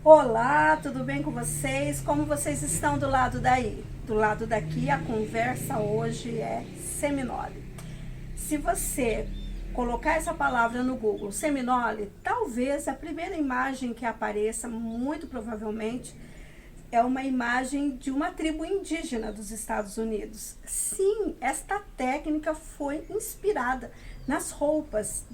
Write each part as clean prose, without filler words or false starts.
Olá, tudo bem com vocês? Como vocês estão do lado daí? Do lado daqui, a conversa hoje é seminole. Se você colocar essa palavra no Google, seminole, talvez a primeira imagem que apareça, muito provavelmente, é uma imagem de uma tribo indígena dos Estados Unidos. Sim, esta técnica foi inspirada nas roupas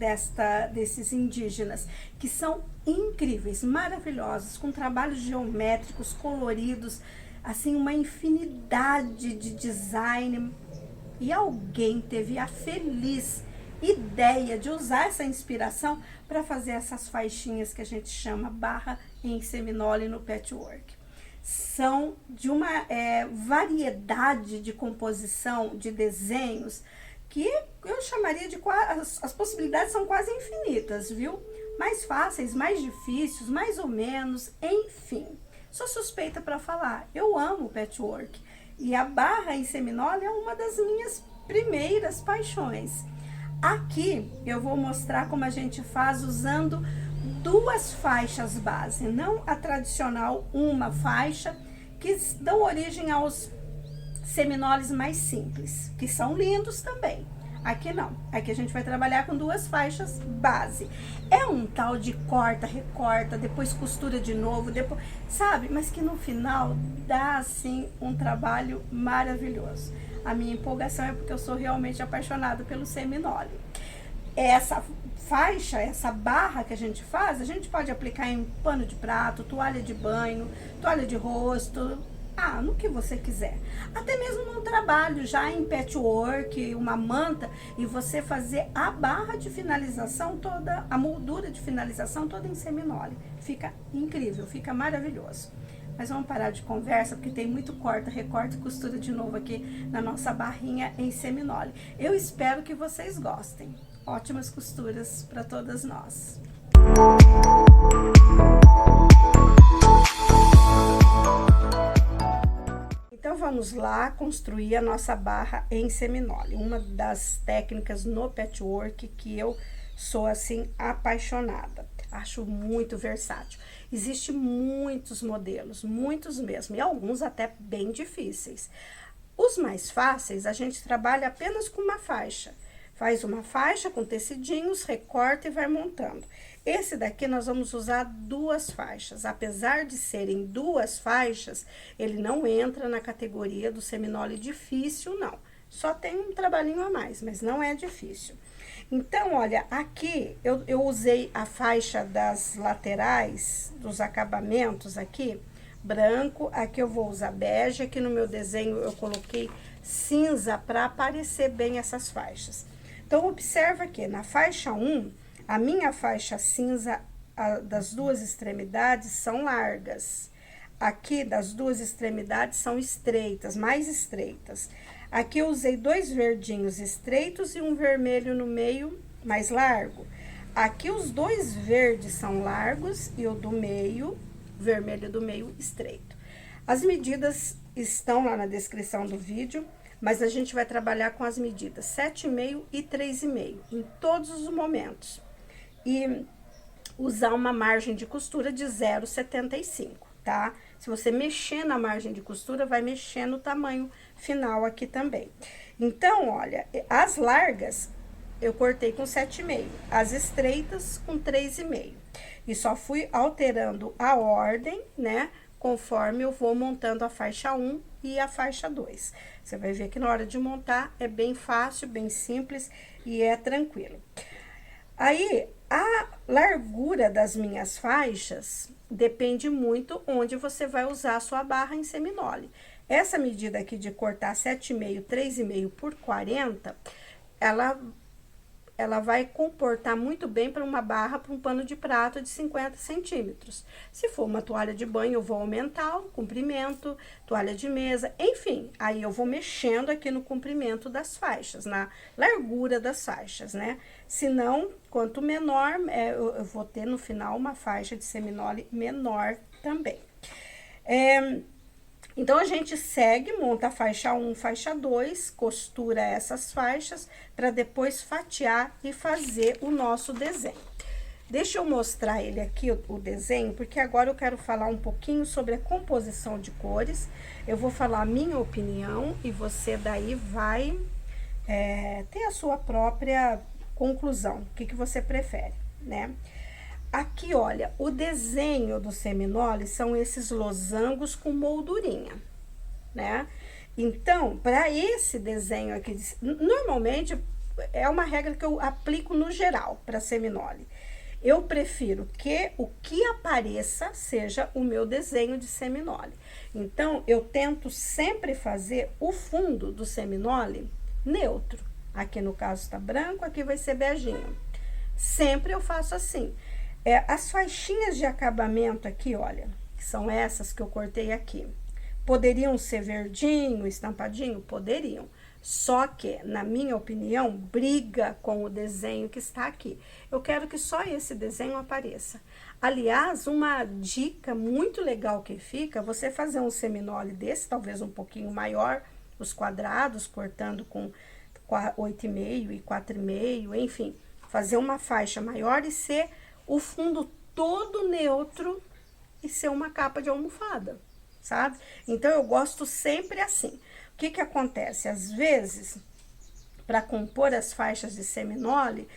desses indígenas, que são incríveis, maravilhosos, com trabalhos geométricos, coloridos, assim, uma infinidade de design. E alguém teve a feliz ideia de usar essa inspiração para fazer essas faixinhas que a gente chama barra em seminole no patchwork. São de uma variedade de composição, de desenhos, que eu chamaria de as possibilidades são quase infinitas, viu? Mais fáceis, mais difíceis, mais ou menos, enfim. Sou suspeita para falar, eu amo patchwork e a barra em seminole é uma das minhas primeiras paixões. Aqui eu vou mostrar como a gente faz usando duas faixas base, não a tradicional uma faixa, que dão origem aos seminoles mais simples, que são lindos também. Aqui não, aqui a gente vai trabalhar com duas faixas base. É um tal de corta, recorta, depois costura de novo, depois, sabe? Mas que no final dá assim um trabalho maravilhoso. A minha empolgação é porque eu sou realmente apaixonada pelo seminole. Essa faixa, essa barra que a gente faz, a gente pode aplicar em pano de prato, toalha de banho, toalha de rosto, no que você quiser. Até mesmo no trabalho, já em patchwork, uma manta, e você fazer a barra de finalização toda, a moldura de finalização toda em seminole. Fica incrível, fica maravilhoso. Mas vamos parar de conversa, porque tem muito corta, recorta e costura de novo aqui na nossa barrinha em seminole. Eu espero que vocês gostem. Ótimas costuras para todas nós. Então vamos lá construir a nossa barra em seminole. Uma das técnicas no patchwork que eu sou assim apaixonada. Acho muito versátil. Existem muitos modelos, muitos mesmo, e alguns até bem difíceis. Os mais fáceis a gente trabalha apenas com uma faixa. Faz uma faixa com tecidinhos, recorta e vai montando. Esse daqui nós vamos usar duas faixas. Apesar de serem duas faixas, ele não entra na categoria do seminole difícil, não. Só tem um trabalhinho a mais, mas não é difícil. Então, olha, aqui eu usei a faixa das laterais, dos acabamentos aqui, branco. Aqui eu vou usar bege. Aqui no meu desenho eu coloquei cinza para aparecer bem essas faixas. Então, observa aqui, na faixa 1, a minha faixa cinza das duas extremidades são largas. Aqui, das duas extremidades, são estreitas, mais estreitas. Aqui eu usei dois verdinhos estreitos e um vermelho no meio, mais largo. Aqui os dois verdes são largos e o do meio, vermelho do meio, estreito. As medidas estão lá na descrição do vídeo. Mas a gente vai trabalhar com as medidas 7,5 e 3,5 em todos os momentos. E usar uma margem de costura de 0,75, tá? Se você mexer na margem de costura, vai mexer no tamanho final aqui também. Então, olha, as largas eu cortei com 7,5, as estreitas com 3,5. E só fui alterando a ordem, né? Conforme eu vou montando a faixa 1 e a faixa 2. Você vai ver que na hora de montar é bem fácil, bem simples e é tranquilo. Aí, a largura das minhas faixas depende muito onde você vai usar a sua barra em seminole. Essa medida aqui de cortar 7,5, 3,5 por 40, ela vai comportar muito bem para uma barra, para um pano de prato de 50 centímetros. Se for uma toalha de banho, eu vou aumentar o comprimento, toalha de mesa, enfim. Aí eu vou mexendo aqui no comprimento das faixas, na largura das faixas, né? Se não, quanto menor, eu vou ter no final uma faixa de seminole menor também. Então, a gente segue, monta a faixa 1, faixa 2, costura essas faixas para depois fatiar e fazer o nosso desenho. Deixa eu mostrar ele aqui, o desenho, porque agora eu quero falar um pouquinho sobre a composição de cores. Eu vou falar a minha opinião e você daí vai ter a sua própria conclusão. O que você prefere, né? Aqui, olha, o desenho do seminole são esses losangos com moldurinha, né? Então, para esse desenho aqui, normalmente é uma regra que eu aplico no geral para seminole. Eu prefiro que o que apareça seja o meu desenho de seminole. Então, eu tento sempre fazer o fundo do seminole neutro. Aqui no caso tá branco, aqui vai ser beijinho. Sempre eu faço assim. As faixinhas de acabamento aqui, olha, que são essas que eu cortei aqui. Poderiam ser verdinho, estampadinho? Poderiam. Só que, na minha opinião, briga com o desenho que está aqui. Eu quero que só esse desenho apareça. Aliás, uma dica muito legal que fica, você fazer um seminole desse, talvez um pouquinho maior, os quadrados, cortando com 8,5 e 4,5, enfim. Fazer uma faixa maior e ser o fundo todo neutro e ser uma capa de almofada, sabe? Então, eu gosto sempre assim. O que acontece? Às vezes, para compor as faixas de seminole,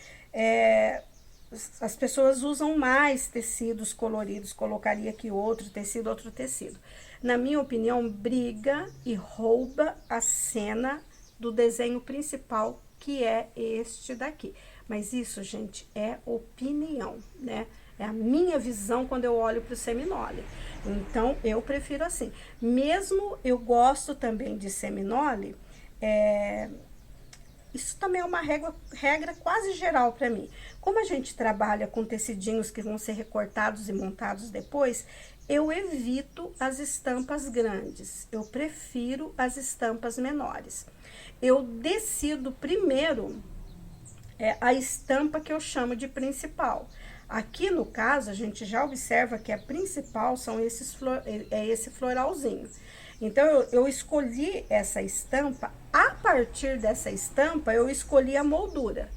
as pessoas usam mais tecidos coloridos, colocaria aqui outro tecido. Na minha opinião, briga e rouba a cena do desenho principal, que é este daqui. Mas isso, gente, é opinião, né? É a minha visão quando eu olho para o seminole. Então, eu prefiro assim. Mesmo eu gosto também de seminole, isso também é uma regra quase geral para mim. Como a gente trabalha com tecidinhos que vão ser recortados e montados depois, eu evito as estampas grandes. Eu prefiro as estampas menores. Eu decido primeiro a estampa que eu chamo de principal. Aqui no caso, a gente já observa que a principal são esse floralzinho. Então, eu escolhi essa estampa, a partir dessa estampa, eu escolhi a moldura.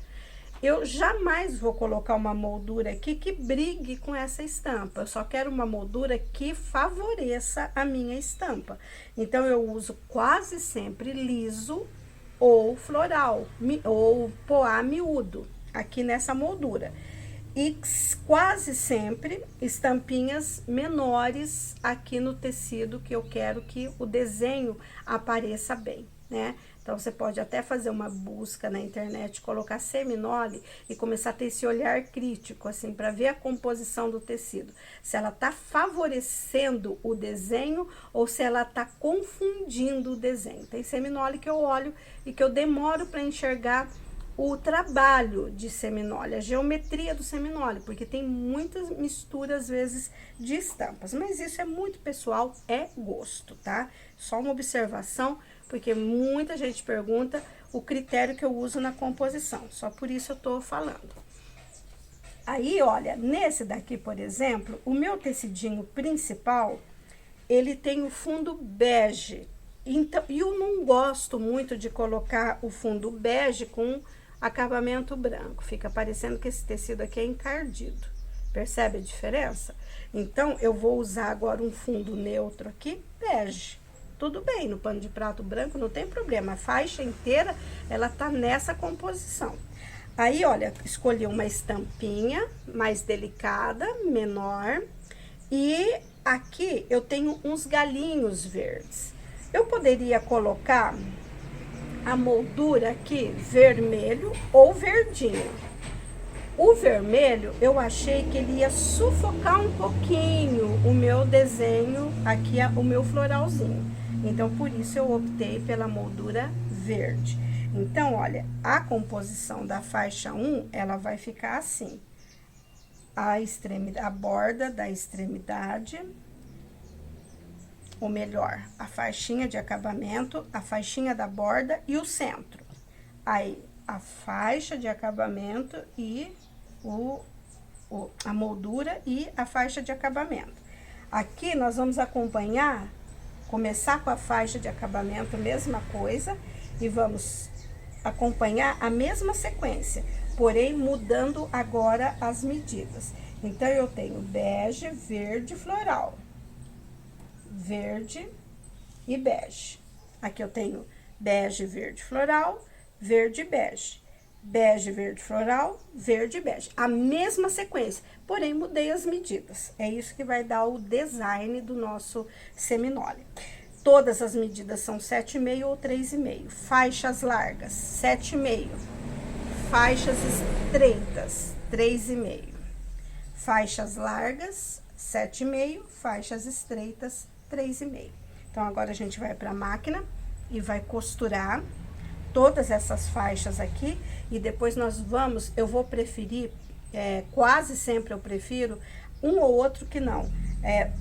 Eu jamais vou colocar uma moldura aqui que brigue com essa estampa. Eu só quero uma moldura que favoreça a minha estampa. Então, eu uso quase sempre liso ou floral, ou poá miúdo, aqui nessa moldura. E quase sempre estampinhas menores aqui no tecido, que eu quero que o desenho apareça bem, né? Então, você pode até fazer uma busca na internet, colocar seminole e começar a ter esse olhar crítico, assim, para ver a composição do tecido. Se ela tá favorecendo o desenho ou se ela tá confundindo o desenho. Tem seminole que eu olho e que eu demoro para enxergar o trabalho de seminole, a geometria do seminole, porque tem muitas misturas, às vezes, de estampas. Mas isso é muito pessoal, é gosto, tá? Só uma observação, porque muita gente pergunta o critério que eu uso na composição. Só por isso eu tô falando. Aí, olha, nesse daqui, por exemplo, o meu tecidinho principal, ele tem o fundo bege. Então, eu não gosto muito de colocar o fundo bege com acabamento branco, fica parecendo que esse tecido aqui é encardido, percebe a diferença? Então, eu vou usar agora um fundo neutro aqui, bege. Tudo bem, no pano de prato branco não tem problema, a faixa inteira, ela tá nessa composição. Aí, olha, escolhi uma estampinha mais delicada, menor, e aqui eu tenho uns galinhos verdes. Eu poderia colocar a moldura aqui vermelho ou verdinho. O vermelho, eu achei que ele ia sufocar um pouquinho o meu desenho, aqui o meu floralzinho. Então, por isso eu optei pela moldura verde. Então, olha, a composição da faixa 1, ela vai ficar assim. A borda da extremidade, ou melhor, a faixinha de acabamento, a faixinha da borda e o centro. Aí, a faixa de acabamento e a moldura e a faixa de acabamento. Aqui, nós vamos acompanhar, começar com a faixa de acabamento, mesma coisa, e vamos acompanhar a mesma sequência. porém mudando agora as medidas. Então, eu tenho bege, verde, floral, verde e bege. Aqui eu tenho bege, verde, floral, verde, bege. Bege, verde, floral, verde, bege. A mesma sequência, porém mudei as medidas. É isso que vai dar o design do nosso seminole. Todas as medidas são 7,5 ou 3,5. Faixas largas, 7,5. Faixas estreitas, 3,5. Faixas largas, 7,5. Faixas estreitas, 3,5. Então, agora a gente vai para a máquina e vai costurar todas essas faixas aqui. E depois eu vou preferir, quase sempre eu prefiro, um ou outro que não.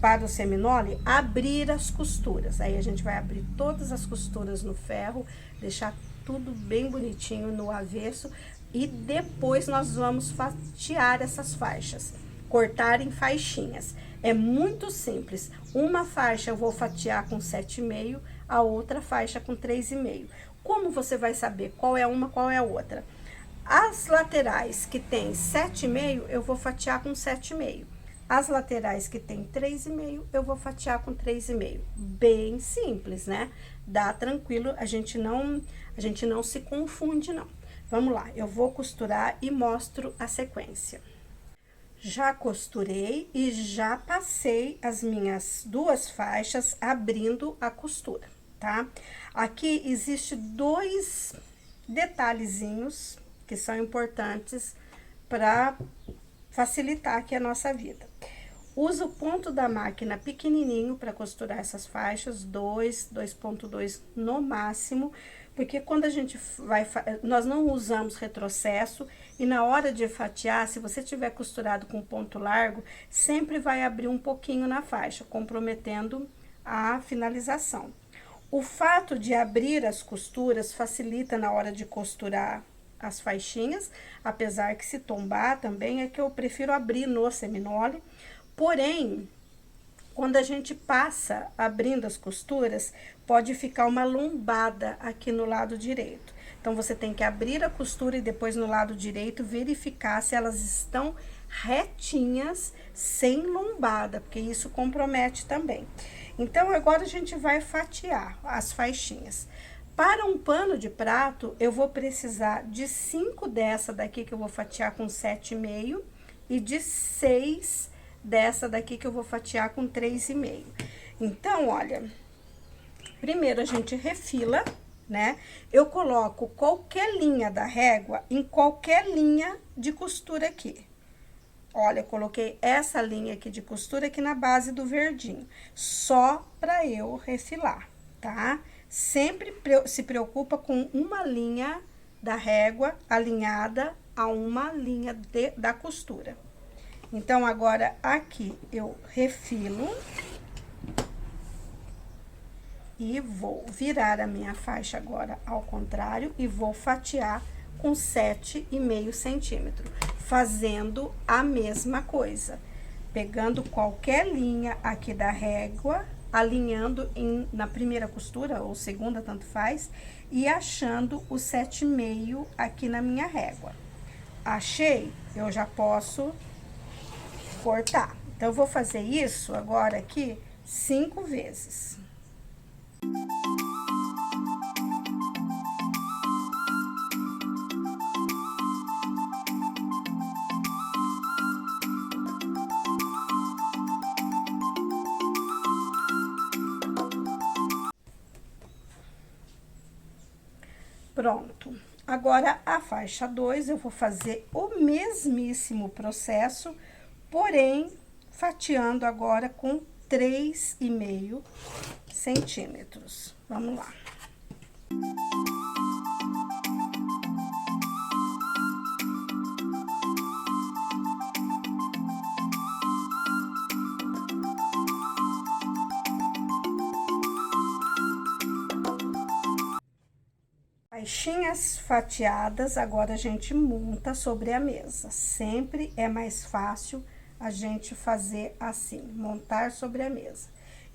Para o seminole, abrir as costuras. Aí a gente vai abrir todas as costuras no ferro, deixar tudo bem bonitinho no avesso. E depois nós vamos fatiar essas faixas, cortar em faixinhas. É muito simples. Uma faixa eu vou fatiar com 7,5, a outra faixa com 3,5. Como você vai saber qual é uma, qual é a outra? As laterais que tem 7,5, eu vou fatiar com 7,5. As laterais que tem 3,5, eu vou fatiar com 3,5. Bem simples, né? Dá tranquilo, a gente não se confunde, não. Vamos lá, eu vou costurar e mostro a sequência. Já costurei e já passei as minhas duas faixas abrindo a costura, tá? Aqui existe dois detalhezinhos que são importantes para facilitar aqui a nossa vida. Usa o ponto da máquina pequenininho para costurar essas faixas, 2,2 no máximo, porque quando a gente nós não usamos retrocesso e na hora de fatiar, se você tiver costurado com ponto largo, sempre vai abrir um pouquinho na faixa, comprometendo a finalização. O fato de abrir as costuras facilita na hora de costurar as faixinhas, apesar que se tombar também é que eu prefiro abrir no seminole. Porém, quando a gente passa abrindo as costuras, pode ficar uma lombada aqui no lado direito. Então, você tem que abrir a costura e depois no lado direito verificar se elas estão retinhas, sem lombada, porque isso compromete também. Então, agora a gente vai fatiar as faixinhas. Para um pano de prato, eu vou precisar de 5 dessa daqui que eu vou fatiar com 7,5 e de 6 dessa daqui que eu vou fatiar com 3,5. Então, olha, primeiro a gente refila, né? Eu coloco qualquer linha da régua em qualquer linha de costura aqui. Olha, eu coloquei essa linha aqui de costura aqui na base do verdinho, só para eu refilar, tá? Sempre se preocupa com uma linha da régua alinhada a uma linha da costura. Então, agora, aqui eu refilo e vou virar a minha faixa agora ao contrário e vou fatiar com 7,5 centímetros, fazendo a mesma coisa, pegando qualquer linha aqui da régua, alinhando na primeira costura ou segunda, tanto faz, e achando o 7,5 aqui na minha régua. Achei, eu já posso cortar. Então, eu vou fazer isso agora aqui 5 vezes. Pronto. Agora, a faixa 2, eu vou fazer o mesmíssimo processo, porém, fatiando agora com 3,5 centímetros. Vamos lá. Faixinhas fatiadas, agora a gente monta sobre a mesa. Sempre é mais fácil a gente fazer assim, montar sobre a mesa.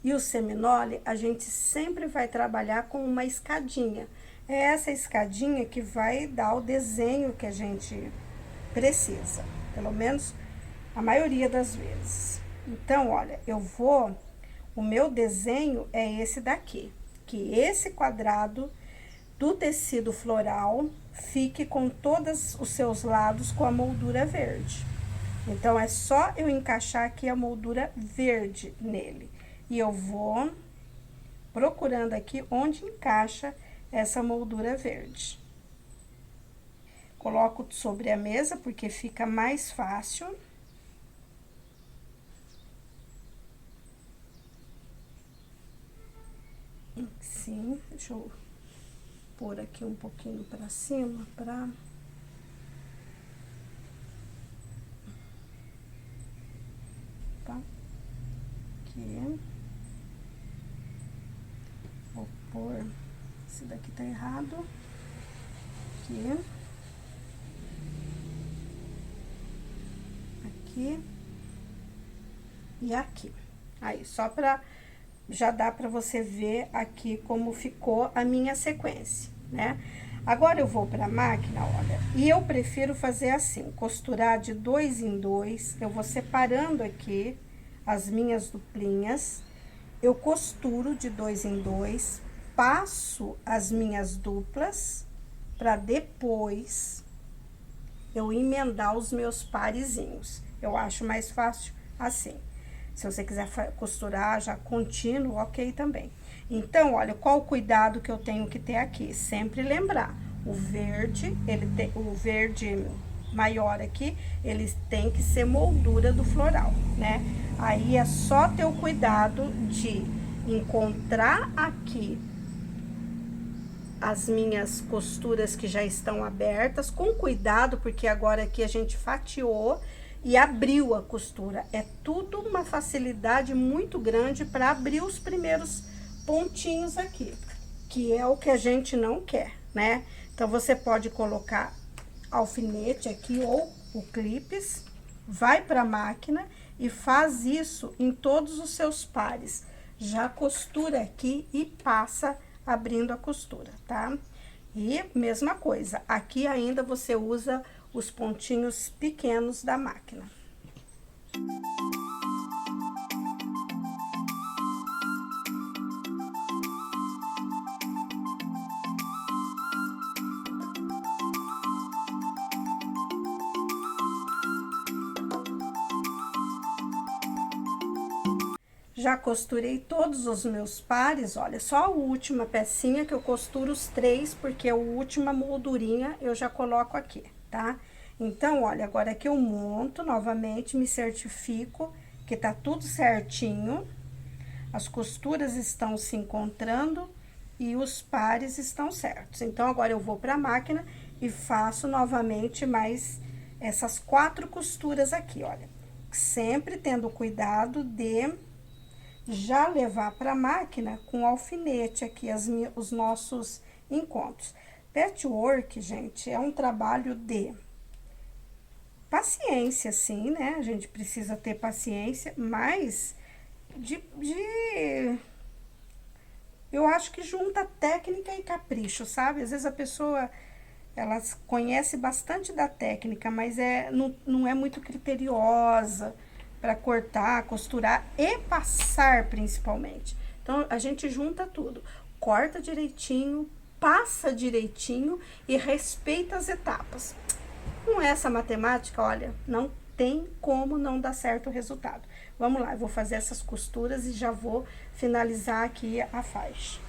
E o seminole, a gente sempre vai trabalhar com uma escadinha. É essa escadinha que vai dar o desenho que a gente precisa, pelo menos a maioria das vezes. Então, olha, o meu desenho é esse daqui, que esse quadrado do tecido floral fique com todos os seus lados com a moldura verde. Então, é só eu encaixar aqui a moldura verde nele. E eu vou procurando aqui onde encaixa essa moldura verde. Coloco sobre a mesa, porque fica mais fácil. Sim, deixa eu pôr aqui um pouquinho pra cima, pra... Tá? Aqui. Vou pôr... Esse daqui tá errado. Aqui. Aqui. E aqui. Aí, só pra... Já dá pra você ver aqui como ficou a minha sequência, né? Agora, eu vou pra máquina, olha, e eu prefiro fazer assim, costurar de 2 em 2, eu vou separando aqui as minhas duplinhas, eu costuro de 2 em 2, passo as minhas duplas, pra depois eu emendar os meus parezinhos. Eu acho mais fácil assim. Se você quiser costurar já contínuo, ok também. Então, olha, qual o cuidado que eu tenho que ter aqui? Sempre lembrar, o verde maior aqui, ele tem que ser moldura do floral, né? Aí, é só ter o cuidado de encontrar aqui as minhas costuras que já estão abertas, com cuidado, porque agora aqui a gente fatiou e abriu a costura. É tudo uma facilidade muito grande para abrir os primeiros pontinhos aqui, que é o que a gente não quer, né? Então, você pode colocar alfinete aqui ou o clipes, vai para a máquina e faz isso em todos os seus pares. Já costura aqui e passa abrindo a costura, tá? E mesma coisa, aqui ainda você usa os pontinhos pequenos da máquina. Já costurei todos os meus pares, olha, só a última pecinha que eu costuro os 3, porque a última moldurinha eu já coloco aqui, tá? Então, olha, agora que eu monto novamente, me certifico que tá tudo certinho, as costuras estão se encontrando e os pares estão certos. Então, agora eu vou pra máquina e faço novamente mais essas 4 costuras aqui, olha. Sempre tendo cuidado de já levar para a máquina com alfinete aqui os nossos encontros. Patchwork, gente, é um trabalho de paciência, sim, né? A gente precisa ter paciência, mas eu acho que junta técnica e capricho, sabe? Às vezes a pessoa, ela conhece bastante da técnica, mas não é muito criteriosa para cortar, costurar e passar, principalmente. Então, a gente junta tudo. Corta direitinho, passa direitinho e respeita as etapas. Com essa matemática, olha, não tem como não dar certo o resultado. Vamos lá, eu vou fazer essas costuras e já vou finalizar aqui a faixa.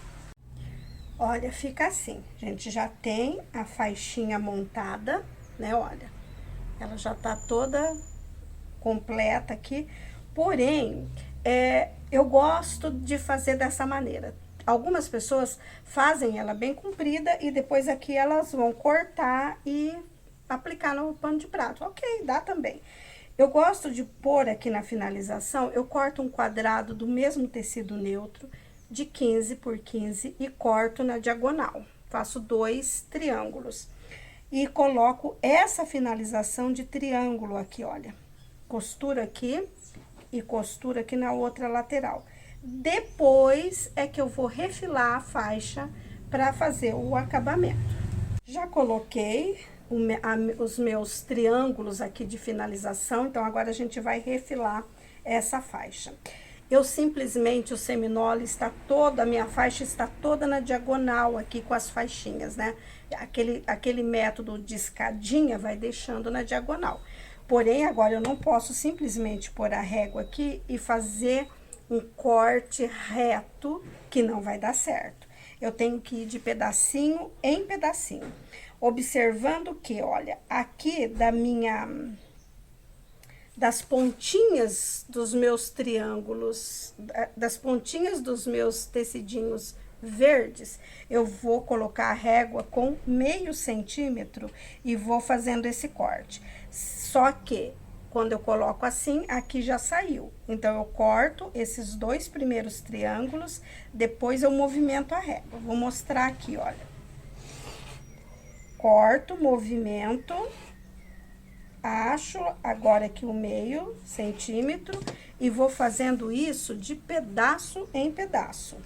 Olha, fica assim, a gente já tem a faixinha montada, né, olha. Ela já tá toda completa aqui, porém, eu gosto de fazer dessa maneira. Algumas pessoas fazem ela bem comprida e depois aqui elas vão cortar e aplicar no pano de prato. Ok, dá também. Eu gosto de pôr aqui na finalização, eu corto um quadrado do mesmo tecido neutro, de 15 por 15 e corto na diagonal. Faço 2 triângulos. E coloco essa finalização de triângulo aqui, olha. Costura aqui e costura aqui na outra lateral. Depois é que eu vou refilar a faixa para fazer o acabamento. Já coloquei os meus triângulos aqui de finalização. Então, agora a gente vai refilar essa faixa. Eu simplesmente, o seminole está toda, a minha faixa está toda na diagonal aqui com as faixinhas, né? Aquele método de escadinha vai deixando na diagonal. Porém, agora eu não posso simplesmente pôr a régua aqui e fazer um corte reto, que não vai dar certo. Eu tenho que ir de pedacinho em pedacinho. Observando que, olha, aqui das pontinhas dos meus triângulos, das pontinhas dos meus tecidinhos verdes, eu vou colocar a régua com meio centímetro e vou fazendo esse corte. Só que, quando eu coloco assim, aqui já saiu. Então, eu corto esses 2 primeiros triângulos, depois eu movimento a régua. Vou mostrar aqui, olha. Corto, movimento, acho agora aqui o meio centímetro e vou fazendo isso de pedaço em pedaço.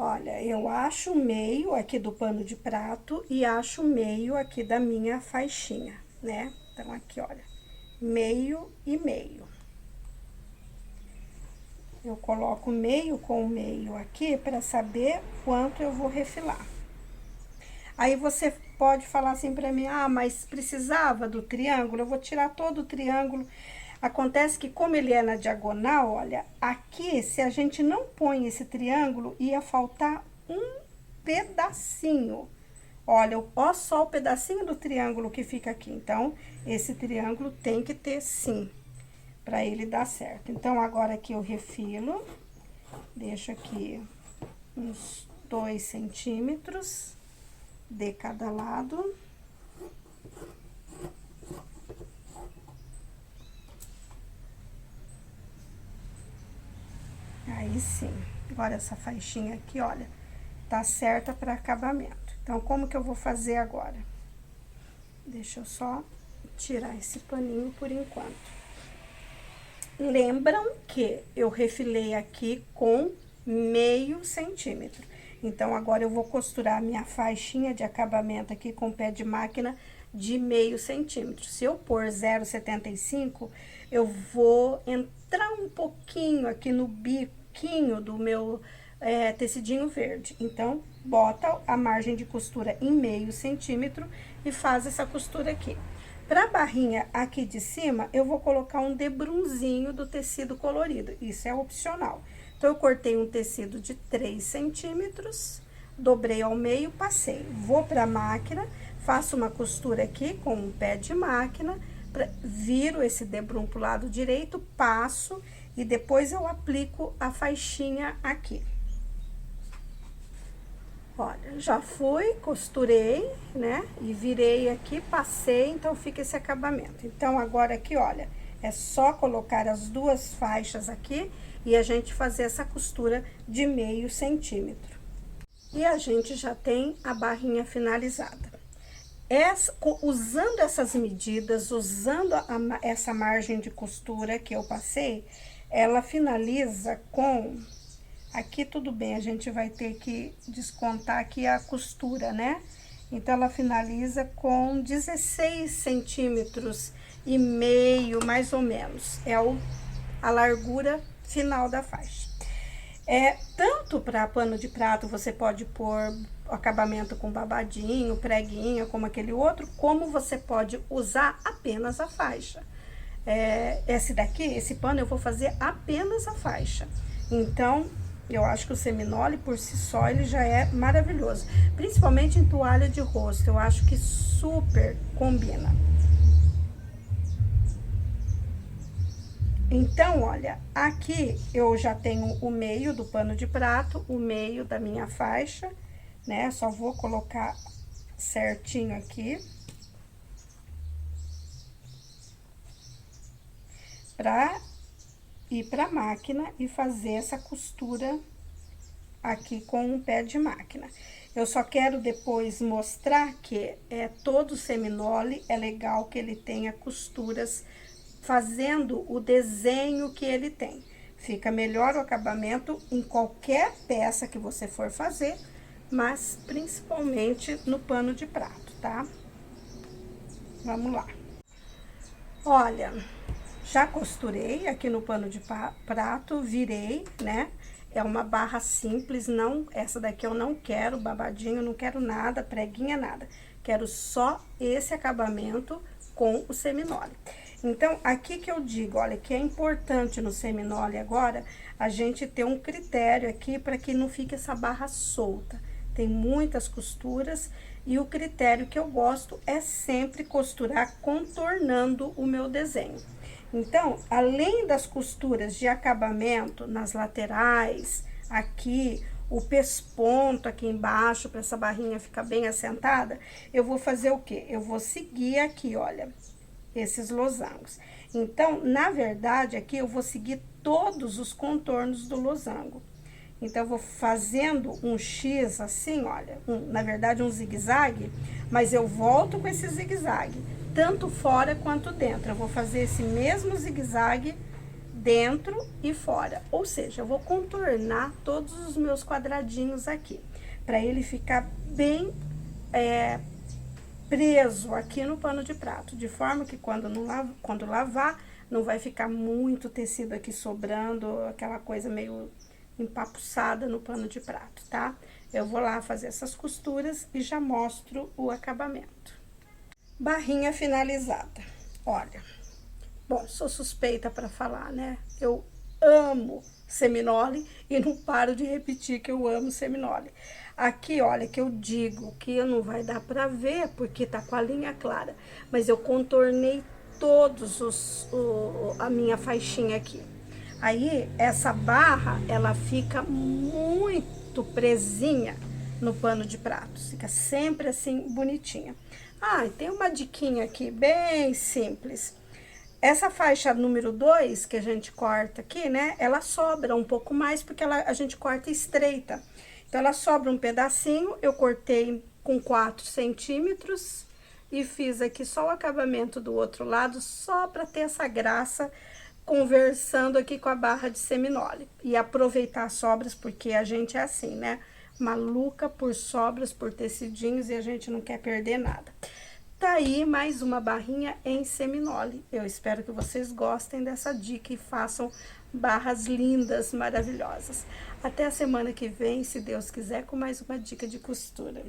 Olha, eu acho o meio aqui do pano de prato e acho o meio aqui da minha faixinha, né? Então, aqui, olha, meio e meio. Eu coloco meio com meio aqui para saber quanto eu vou refilar. Aí, você pode falar assim para mim, ah, mas precisava do triângulo? Eu vou tirar todo o triângulo. Acontece que, como ele é na diagonal, olha, aqui, se a gente não põe esse triângulo, ia faltar um pedacinho. Olha, ó só o pedacinho do triângulo que fica aqui. Então, esse triângulo tem que ter sim, para ele dar certo. Então, agora aqui eu refilo, deixo aqui uns 2 centímetros de cada lado. Aí sim, agora essa faixinha aqui, olha, tá certa para acabamento. Então, como que eu vou fazer agora? Deixa eu só tirar esse paninho por enquanto. Lembram que eu refilei aqui com meio centímetro. Então, agora eu vou costurar a minha faixinha de acabamento aqui com pé de máquina de meio centímetro. Se eu pôr 0,75, eu vou entrar um pouquinho aqui no biquinho do meu tecidinho verde. Então, bota a margem de costura em meio centímetro e faz essa costura aqui. Pra barrinha aqui de cima, eu vou colocar um debrunzinho do tecido colorido. Isso é opcional. Então, eu cortei um tecido de 3 centímetros, dobrei ao meio, passei. Vou pra máquina, faço uma costura aqui com um pé de máquina, viro esse debrum pro lado direito, passo e depois eu aplico a faixinha aqui. Olha, já fui, costurei, né? E virei aqui, passei, então fica esse acabamento. Então, agora aqui, olha, é só colocar as 2 faixas aqui e a gente fazer essa costura de meio centímetro. E a gente já tem a barrinha finalizada. Usando essas medidas, usando essa margem de costura que eu passei, ela finaliza com... Aqui tudo bem, a gente vai ter que descontar aqui a costura, né? Então, ela finaliza com 16 centímetros e meio, mais ou menos. É a largura final da faixa. Tanto para pano de prato, você pode pôr acabamento com babadinho, preguinho, como aquele outro, como você pode usar apenas a faixa. Esse pano eu vou fazer apenas a faixa. Então, eu acho que o seminole, por si só, ele já é maravilhoso. Principalmente em toalha de rosto, eu acho que super combina. Então, olha, aqui eu já tenho o meio do pano de prato, o meio da minha faixa, né? Só vou colocar certinho aqui. Pra ir pra máquina e fazer essa costura aqui com um pé de máquina. Eu só quero depois mostrar que todo seminole é legal que ele tenha costuras fazendo o desenho que ele tem. Fica melhor o acabamento em qualquer peça que você for fazer, mas principalmente no pano de prato, tá? Vamos lá. Olha, já costurei aqui no pano de prato, virei, né? É uma barra simples, não, essa daqui eu não quero babadinho, não quero nada, preguinha, nada. Quero só esse acabamento com o seminole. Então, aqui que eu digo, olha, que é importante no seminole agora, a gente ter um critério aqui para que não fique essa barra solta. Tem muitas costuras e o critério que eu gosto é sempre costurar contornando o meu desenho. Então, além das costuras de acabamento nas laterais, aqui, o pesponto aqui embaixo, para essa barrinha ficar bem assentada, eu vou fazer o quê? Eu vou seguir aqui, olha, esses losangos. Então, na verdade, aqui eu vou seguir todos os contornos do losango. Então, eu vou fazendo um X assim, olha, na verdade um zigue-zague, mas eu volto com esse zigue-zague, tanto fora quanto dentro. Eu vou fazer esse mesmo zigue-zague dentro e fora, ou seja, eu vou contornar todos os meus quadradinhos aqui, para ele ficar bem preso aqui no pano de prato, de forma que quando lavar, não vai ficar muito tecido aqui sobrando, aquela coisa meio empapuçada no pano de prato, tá? Eu vou lá fazer essas costuras e já mostro o acabamento. Barrinha finalizada. Olha, bom, sou suspeita para falar, né? Eu amo seminole e não paro de repetir que eu amo seminole. Aqui, olha, que eu digo que não vai dar para ver porque tá com a linha clara, mas eu contornei todos a minha faixinha aqui. Aí, essa barra, ela fica muito presinha no pano de prato. Fica sempre assim, bonitinha. Ah, e tem uma diquinha aqui, bem simples. Essa faixa número 2, que a gente corta aqui, né? Ela sobra um pouco mais, porque a gente corta estreita. Então, ela sobra um pedacinho, eu cortei com 4 centímetros e fiz aqui só o acabamento do outro lado, só para ter essa graça, conversando aqui com a barra de seminole. E aproveitar as sobras, porque a gente é assim, né? Maluca por sobras, por tecidinhos, e a gente não quer perder nada. Tá aí mais uma barrinha em seminole. Eu espero que vocês gostem dessa dica e façam barras lindas, maravilhosas. Até a semana que vem, se Deus quiser, com mais uma dica de costura.